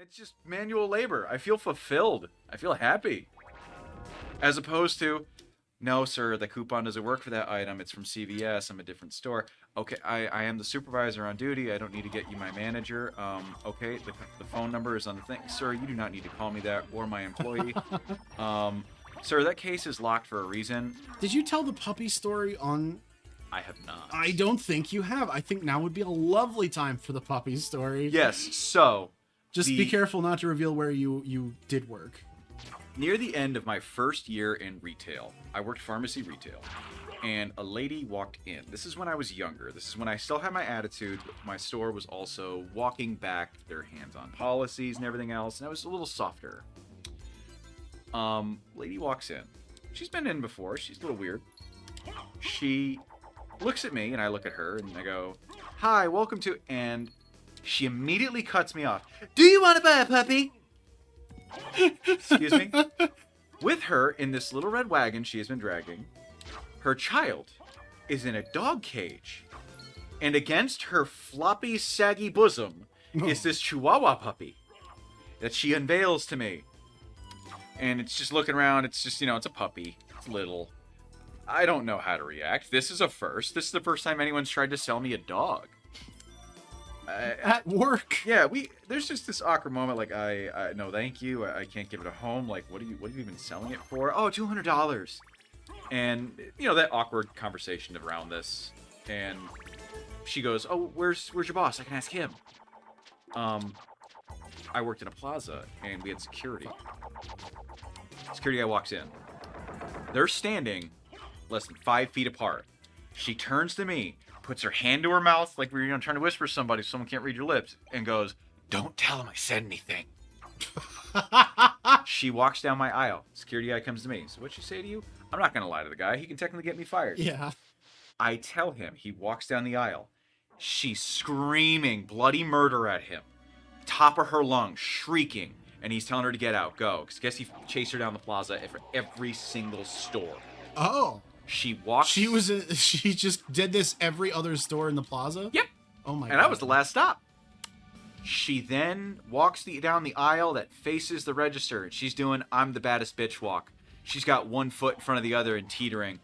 It's just manual labor. I feel fulfilled. I feel happy. As opposed to, no, sir, the coupon doesn't work for that item. It's from CVS. I'm a different store. Okay, I am the supervisor on duty. I don't need to get you my manager. Okay, the phone number is on the thing. Sir, you do not need to call me that or my employee. Sir, that case is locked for a reason. Did you tell the puppy story on... I have not. I don't think you have. I think now would be a lovely time for the puppy story. Yes, so... Just be careful not to reveal where you did work. Near the end of my first year in retail, I worked pharmacy retail, and a lady walked in. This is when I was younger. This is when I still had my attitude, but my store was also walking back their hands-on policies and everything else, and I was a little softer. Lady walks in. She's been in before. She's a little weird. She looks at me, and I look at her, and I go, "Hi, welcome to..." And she immediately cuts me off. "Do you want to buy a puppy?" Excuse me. With her, in this little red wagon she has been dragging, her child is in a dog cage. And against her floppy, saggy bosom is this Chihuahua puppy that she unveils to me. And it's just looking around. It's just, it's a puppy. It's little. I don't know how to react. This is a first. This is the first time anyone's tried to sell me a dog. At work. Yeah, there's just this awkward moment, like, I no thank you, I can't give it a home, like, what are you even selling it for? Oh, $200. And, that awkward conversation around this, and she goes, "Oh, where's your boss? I can ask him." I worked in a plaza, and we had security. Security guy walks in. They're standing less than 5 feet apart. She turns to me, puts her hand to her mouth like we're trying to whisper to somebody so someone can't read your lips, and goes, "Don't tell him I said anything." She walks down my aisle. Security guy comes to me. "So what'd she say to you?" I'm not going to lie to the guy. He can technically get me fired. Yeah. I tell him. He walks down the aisle. She's screaming bloody murder at him. Top of her lungs, shrieking. And he's telling her to get out, go. Because I guess he chased her down the plaza for every single store. Oh. She walked. She just did this every other store in the plaza? Yep. Oh my God. And that was the last stop. She then walks down the aisle that faces the register. She's doing I'm the baddest bitch walk. She's got one foot in front of the other and teetering.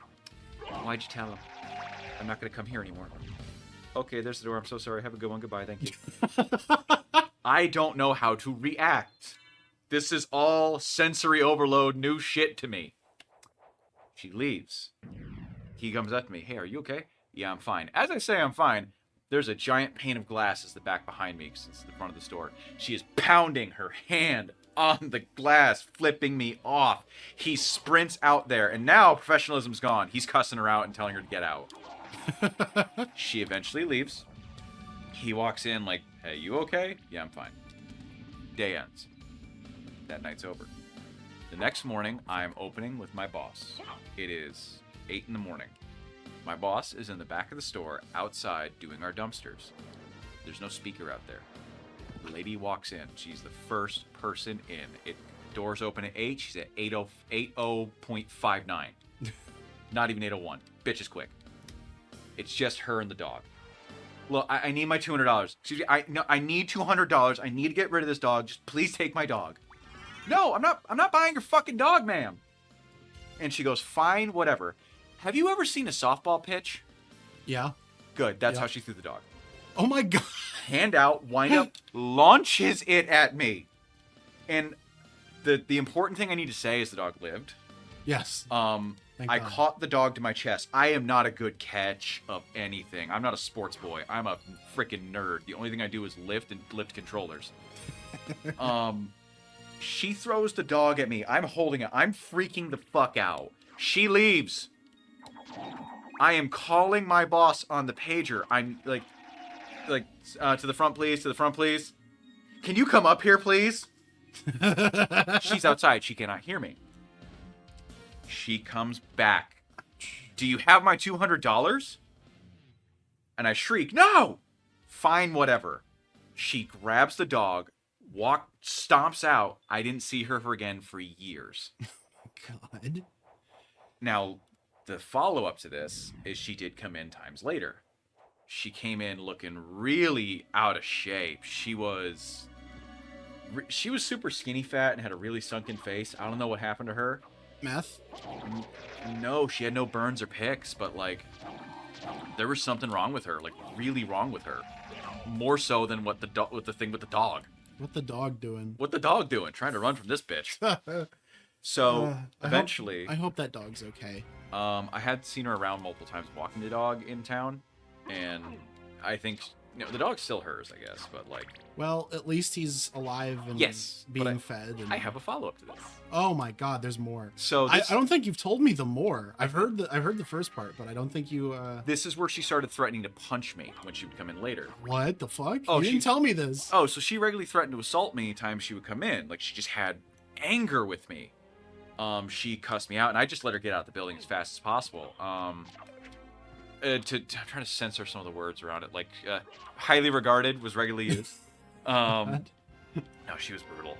"Why'd you tell him? I'm not going to come here anymore." "Okay, there's the door. I'm so sorry. Have a good one. Goodbye. Thank you." I don't know how to react. This is all sensory overload, new shit to me. She leaves. He comes up to me. "Hey, are you okay?" "Yeah, I'm fine." As I say I'm fine, there's a giant pane of glass as the back behind me, because it's the front of the store. She is pounding her hand on the glass, flipping me off. He sprints out there, and now professionalism's gone. He's cussing her out and telling her to get out. She eventually leaves. He walks in like, "Hey, you okay?" "Yeah, I'm fine." Day ends. That night's over. The next morning, I am opening with my boss. It is 8 in the morning. My boss is in the back of the store outside doing our dumpsters. There's no speaker out there. The lady walks in. She's the first person in. Doors open at 8. She's at 80.59. Not even 8:01. Bitch is quick. It's just her and the dog. "Look, I need my $200. Excuse me. I need $200. I need to get rid of this dog. Just please take my dog." "No, I'm not buying your fucking dog, ma'am." And she goes, "Fine, whatever. Have you ever seen a softball pitch?" Yeah. Good. That's how she threw the dog. Oh my God. Hand out, wind up, launches it at me. And the important thing I need to say is the dog lived. Yes. I God. caught the dog to my chest. I am not a good catch of anything. I'm not a sports boy. I'm a freaking nerd. The only thing I do is lift controllers. She throws the dog at me. I'm holding it. I'm freaking the fuck out. She leaves. I am calling my boss on the pager. I'm like, to the front, please. To the front, please. Can you come up here, please? She's outside. She cannot hear me. She comes back. "Do you have my $200? And I shriek, "No!" Fine, whatever. She grabs the dog, stomps out. I didn't see her again for years. God. Now, the follow-up to this is she did come in times later. She came in looking really out of shape. She was She was super skinny fat and had a really sunken face. I don't know what happened to her. Meth? No, she had no burns or picks, but like there was something wrong with her, like really wrong with her. More so than what the thing with the dog. What the dog doing? What the dog doing? Trying to run from this bitch. So eventually, I hope that dog's okay. I had seen her around multiple times walking the dog in town, and I think the dog's still hers, I guess. But like, well, at least he's alive and being fed. And... I have a follow up to this. Oh my God, there's more. So I don't think you've told me the more. I've heard the first part, but I don't think you. This is where she started threatening to punch me when she would come in later. What the fuck? Oh, you didn't tell me this. Oh, so she regularly threatened to assault me anytime she would come in. Like she just had anger with me. She cussed me out, and I just let her get out of the building as fast as possible. I'm trying to censor some of the words around it. Like, highly regarded was regularly used. No, she was brutal.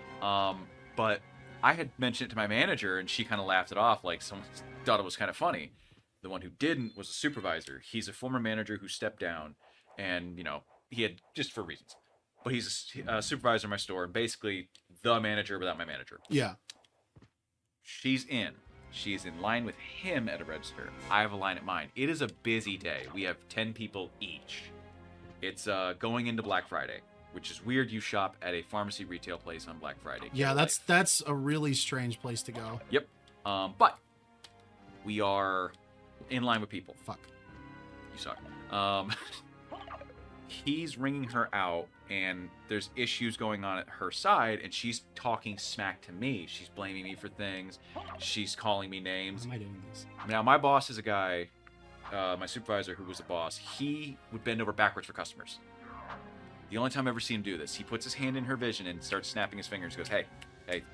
But I had mentioned it to my manager, and she kind of laughed it off, like someone thought it was kind of funny. The one who didn't was a supervisor. He's a former manager who stepped down, and he had just for reasons. But he's a supervisor in my store, and basically the manager without my manager. Yeah. She's in. She's in line with him at a register. I have a line at mine. It is a busy day. We have 10 people each. It's going into Black Friday, which is weird. You shop at a pharmacy retail place on Black Friday. Yeah, that's a really strange place to go. Yep. But we are in line with people. Fuck. You suck. He's ringing her out, and there's issues going on at her side, and she's talking smack to me. She's blaming me for things. She's calling me names. Why am I doing this? Now, my boss is a guy, my supervisor who was a boss. He would bend over backwards for customers. The only time I've ever seen him do this, he puts his hand in her vision and starts snapping his fingers. Goes, hey,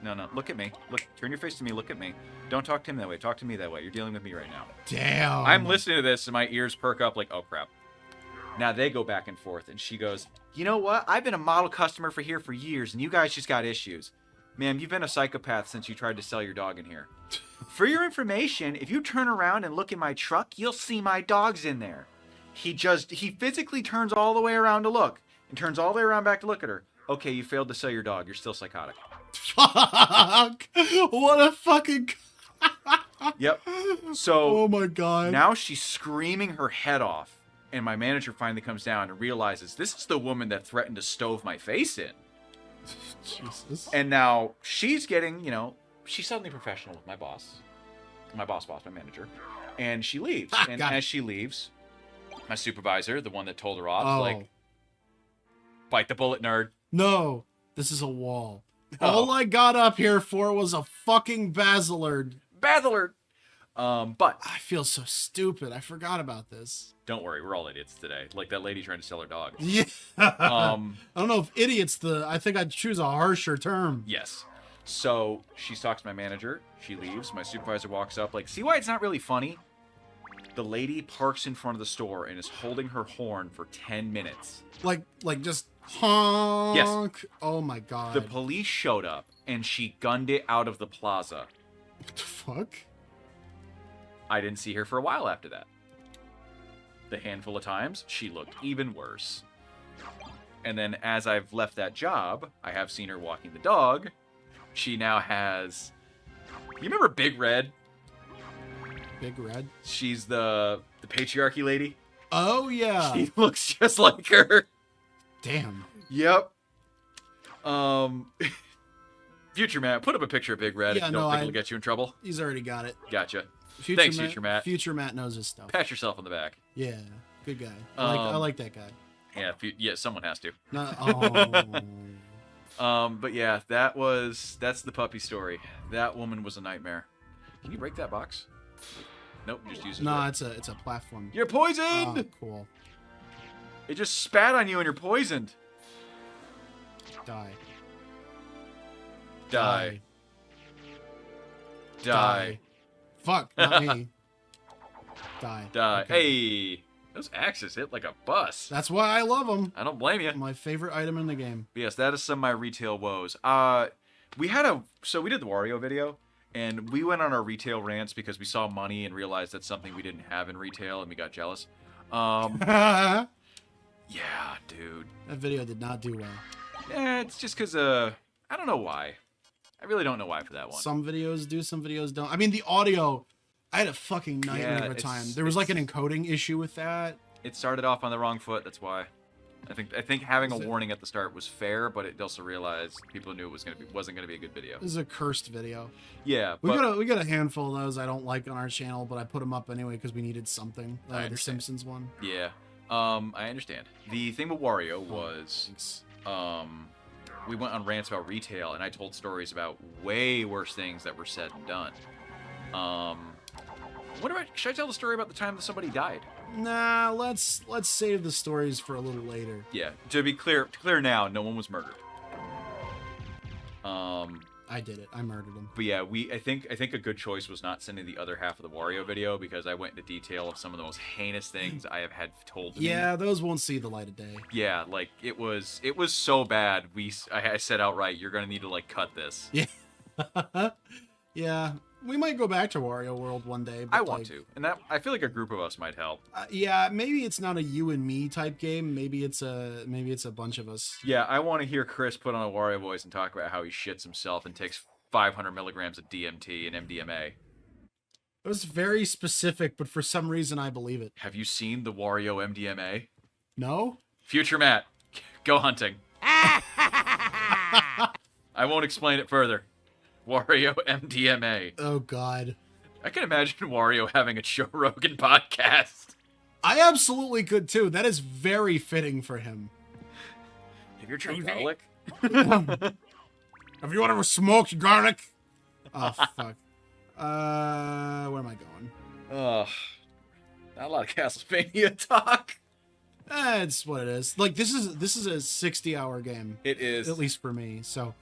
no, look at me. Look, turn your face to me. Look at me. Don't talk to him that way. Talk to me that way. You're dealing with me right now. Damn. I'm listening to this, and my ears perk up like, oh, crap. Now they go back and forth, and she goes, you know what? I've been a model customer for years, and you guys just got issues. Ma'am, you've been a psychopath since you tried to sell your dog in here. For your information, if you turn around and look in my truck, you'll see my dog's in there. He physically turns all the way around to look, and turns all the way around back to look at her. Okay, you failed to sell your dog. You're still psychotic. Fuck! What a fucking... Yep. So, oh my God. Now she's screaming her head off. And my manager finally comes down and realizes this is the woman that threatened to stove my face in. Jesus. And now she's getting, she's suddenly professional with my boss. My manager. And she leaves. And as she leaves, my supervisor, the one that told her off, is like, bite the bullet, nerd. No, this is a wall. Oh. All I got up here for was a fucking Basilard. But I feel so stupid. I forgot about this. Don't worry, we're all idiots today. Like that lady trying to sell her dog. Yeah. I don't know if idiot's I think I'd choose a harsher term. Yes. So she talks to my manager. She leaves. My supervisor walks up. Like, see why it's not really funny? The lady parks in front of the store and is holding her horn for 10 minutes. Like just honk. Yes. Oh my God. The police showed up and she gunned it out of the plaza. What the fuck? I didn't see her for a while after that. The handful of times, she looked even worse. And then as I've left that job, I have seen her walking the dog. She now has... You remember Big Red? Big Red? She's the patriarchy lady. Oh, yeah. She looks just like her. Damn. Yep. Future Matt, put up a picture of Big Red if you don't think it'll get you in trouble. He's already got it. Gotcha. Thanks, Future Matt. Future Matt knows his stuff. Pat yourself on the back. Yeah, good guy. I like that guy. Yeah, someone has to. No, but yeah, that's the puppy story. That woman was a nightmare. Can you break that box? Nope, just use it. No, it's a platform. You're poisoned. Oh, cool. It just spat on you and you're poisoned. Die. Die. Die. Fuck, not me. Die. Die. Okay. Hey, those axes hit like a bus. That's why I love them. I don't blame you. My favorite item in the game. But yes, that is some of my retail woes. We did the Wario video, and we went on our retail rants because we saw money and realized that's something we didn't have in retail, and we got jealous. Yeah, dude. That video did not do well. Yeah, it's just because I don't know why. I really don't know why for that one. Some videos do, some videos don't. I mean, the audio, I had a fucking nightmare of a time. There was like an encoding issue with that. It started off on the wrong foot. That's why. I think having a warning at the start was fair, but it also realized people knew it wasn't gonna be a good video. This is a cursed video. Yeah, we got a handful of those I don't like on our channel, but I put them up anyway because we needed something. The Simpsons one. Yeah, I understand. The thing with Wario was, we went on rants about retail, and I told stories about way worse things that were said and done. Should I tell the story about the time that somebody died? Nah, let's save the stories for a little later. Yeah, to be clear now, no one was murdered. I did it. I murdered him. But yeah, I think a good choice was not sending the other half of the Wario video because I went into detail of some of the most heinous things I have had told to me. Yeah, those won't see the light of day. Yeah, like it was so bad. I said outright, you're gonna need to like cut this. Yeah. Yeah. We might go back to Wario World one day. But I want to, and that I feel like a group of us might help. Yeah, maybe it's not a you and me type game. Maybe it's a bunch of us. Yeah, I want to hear Chris put on a Wario voice and talk about how he shits himself and takes 500 milligrams of DMT and MDMA. It was very specific, but for some reason I believe it. Have you seen the Wario MDMA? No. Future Matt, go hunting. I won't explain it further. Wario MDMA. Oh, God. I can imagine Wario having a Joe Rogan podcast. I absolutely could, too. That is very fitting for him. Have you tried garlic? Have you ever smoked garlic? Oh, fuck. Where am I going? Ugh. Not a lot of Castlevania talk. It's what it is. Like, this is a 60-hour game. It is. At least for me, so...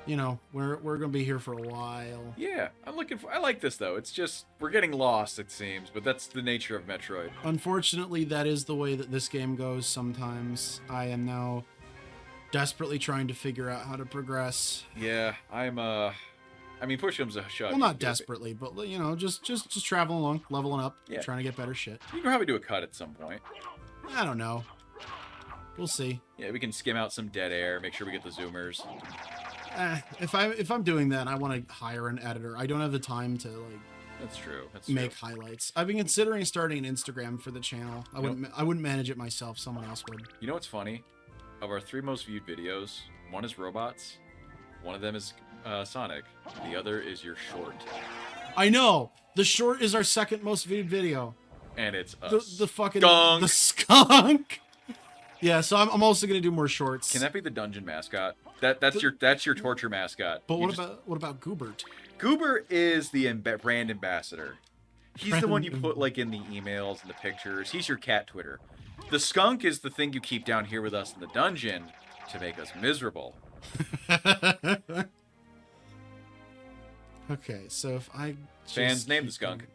You know, we're gonna be here for a while. Yeah, I like this though. It's just we're getting lost, it seems, but that's the nature of Metroid. Unfortunately, that is the way that this game goes sometimes. I am now desperately trying to figure out how to progress. Yeah, I mean, Push'em's a shot. Well, not desperately, but you know, just traveling along, leveling up, trying to get better shit. You can probably do a cut at some point. I don't know. We'll see. Yeah, we can skim out some dead air, make sure we get the zoomers. If I'm doing that, I want to hire an editor. I don't have the time to like. That's true. Make highlights. I've been considering starting an Instagram for the channel. I wouldn't manage it myself. Someone else would. You know what's funny? Of our 3 most viewed videos, one is robots, one of them is Sonic, the other is your short. I know. The short is our 2nd most viewed video. And it's the fucking skunk. The skunk. Yeah, so I'm also gonna do more shorts. Can that be the dungeon mascot? That's your torture mascot. But what about Goobert? Goober is the brand ambassador. He's the one you put like in the emails and the pictures. He's your cat Twitter. The skunk is the thing you keep down here with us in the dungeon to make us miserable. Okay, so if I fans name the skunk.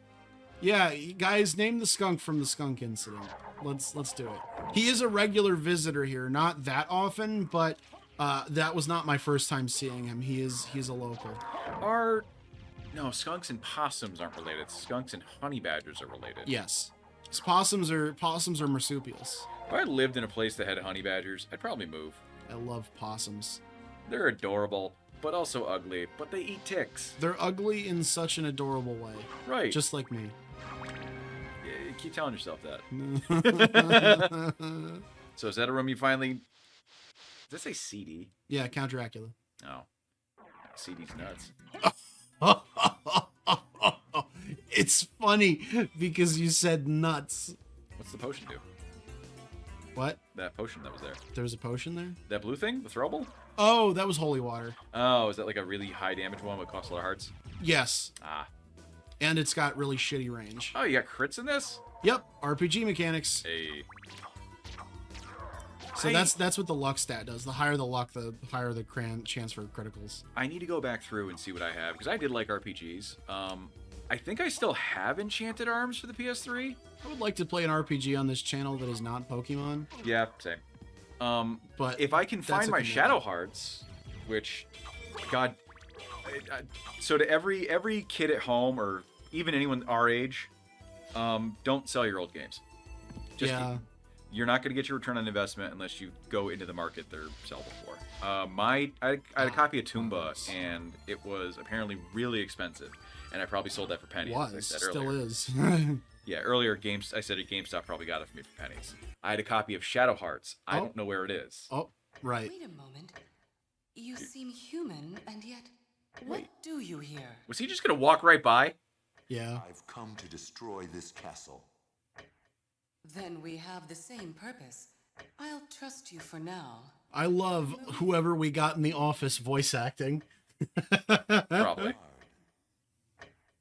Yeah, guys, name the skunk from the skunk incident. Let's do it. He is a regular visitor here, not that often, but that was not my first time seeing him. He's a local. No, skunks and possums aren't related. Skunks and honey badgers are related. Yes. Possums are marsupials. If I lived in a place that had honey badgers, I'd probably move. I love possums. They're adorable, but also ugly, but they eat ticks. They're ugly in such an adorable way. Right. Just like me. Yeah, keep telling yourself that. So is that a room you finally... Does that say CD? Yeah, Count Dracula. Oh. CD's nuts. It's funny because you said nuts. What's the potion do? What? That potion that was there. There was a potion there? That blue thing? The throwable? Oh, that was holy water. Oh, is that like a really high damage one that costs a lot of hearts? Yes. Ah. And it's got really shitty range. Oh, you got crits in this? Yep, RPG mechanics. Hey. So that's what the luck stat does. The higher the luck, the higher the chance for criticals. I need to go back through and see what I have, because I did like RPGs. I think I still have Enchanted Arms for the PS3. I would like to play an RPG on this channel that is not Pokemon. Yeah, same. But if I can find my Shadow Hearts, which, God, so to every kid at home or even anyone our age, don't sell your old games. You're not going to get your return on investment unless you go into the market they're sellable for. I had a copy of Toomba, and it was apparently really expensive, and I probably sold that for pennies. As I said Still earlier. is. Yeah, earlier I said at GameStop probably got it for me for pennies. I had a copy of Shadow Hearts. I don't know where it is. Oh, right. Wait a moment. You seem human, and yet, what do you here? Was he just going to walk right by? Yeah. I've come to destroy this castle. Then we have the same purpose. I'll trust you for now. I love whoever we got in the office voice acting. Probably.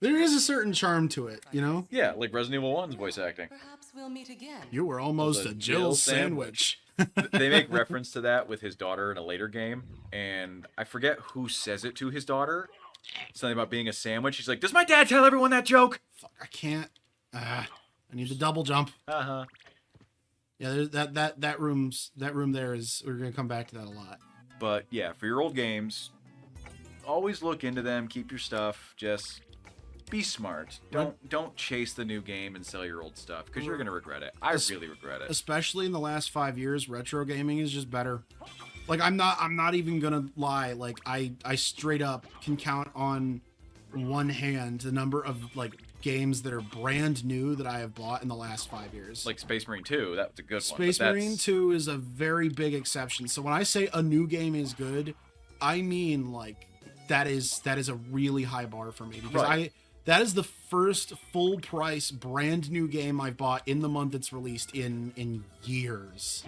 There is a certain charm to it, you know? Yeah, like Resident Evil 1's voice acting. Perhaps we'll meet again. You were almost The a Jill sandwich. They make reference to that with his daughter in a later game, and I forget who says it to his daughter. Something about being a sandwich. He's like, "Does my dad tell everyone that joke?" Fuck, I can't. I need the double jump. Uh-huh. Yeah, there's that room there is. We're gonna come back to that a lot. But yeah, for your old games, always look into them. Keep your stuff. Just be smart. Don't chase the new game and sell your old stuff because you're gonna regret it. I really regret it. Especially in the last 5 years, retro gaming is just better. Like I'm not even gonna lie. Like I straight up can count on one hand the number of like games that are brand new that I have bought in the last 5 years. Like Space Marine 2, that was a good one. Space Marine 2 is a very big exception. So when I say a new game is good, I mean like that is a really high bar for me because that is the first full price brand new game I've bought in the month it's released in years.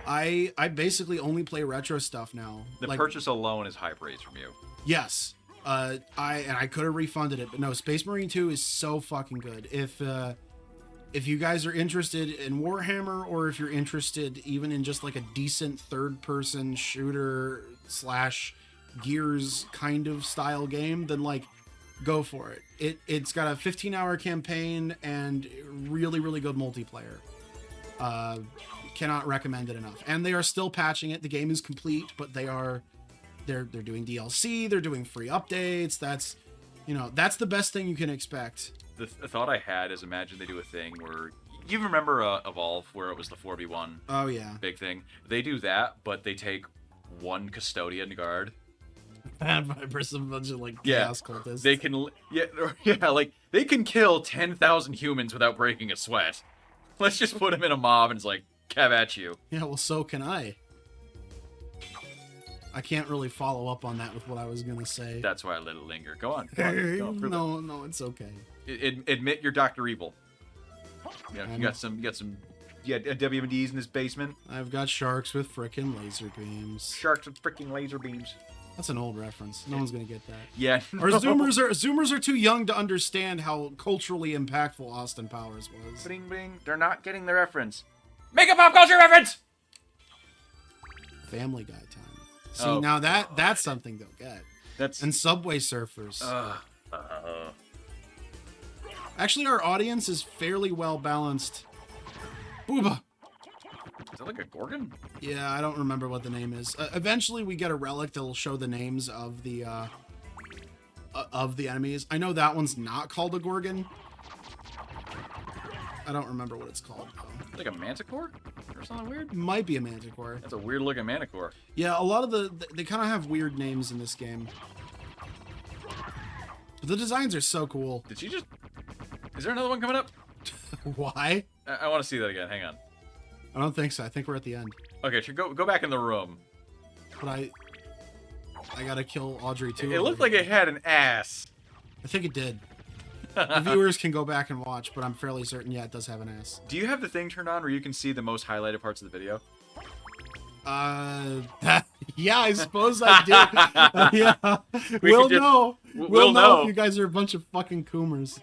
I basically only play retro stuff now. The like, purchase alone is high praise from you. Yes. I could have refunded it, but no, Space Marine 2 is so fucking good. If you guys are interested in Warhammer, or if you're interested even in just like a decent third-person shooter / Gears kind of style game, then like go for it. It's got a 15-hour campaign and really, really good multiplayer. Cannot recommend it enough. And they are still patching it. The game is complete, but they're doing DLC, they're doing free updates. That's the best thing you can expect. The thought I had is imagine they do a thing where you remember Evolve where it was the 4v1. Oh yeah. Big thing. They do that, but they take one custodian guard. Bad vibers, a bunch of like chaos cultists. They can like they can kill 10,000 humans without breaking a sweat. Let's just put them in a mob and it's like, "Cav at you." Yeah, well, so can I. I can't really follow up on that with what I was gonna say. That's why I let it linger. Go on. Go on, No, it's okay. Admit you're Dr. Evil. Yeah, you got some WMDs in his basement. I've got sharks with frickin' laser beams. Sharks with freaking laser beams. That's an old reference. No one's gonna get that. Yeah. Or Zoomers are too young to understand how culturally impactful Austin Powers was. Bing bing. They're not getting the reference. Make a pop culture reference. Family Guy time. See, now that's something they'll get. And Subway Surfers. Actually, our audience is fairly well balanced. Booba. Is that like a Gorgon? Yeah, I don't remember what the name is. Eventually, we get a relic that'll show the names of the enemies. I know that one's not called a Gorgon. I don't remember what it's called, though. Like a Manticore? Or something weird? Might be a Manticore. That's a weird looking Manticore. Yeah, a lot of they kind of have weird names in this game. But the designs are so cool. Did she just... Is there another one coming up? Why? I want to see that again. Hang on. I don't think so. I think we're at the end. Okay, so go back in the room. But I gotta kill Audrey too. It looked like it had an ass. I think it did. The viewers can go back and watch, but I'm fairly certain, yeah, it does have an ass. Do you have the thing turned on where you can see the most highlighted parts of the video? Yeah, I suppose I do. Yeah. We'll know if you guys are a bunch of fucking coomers.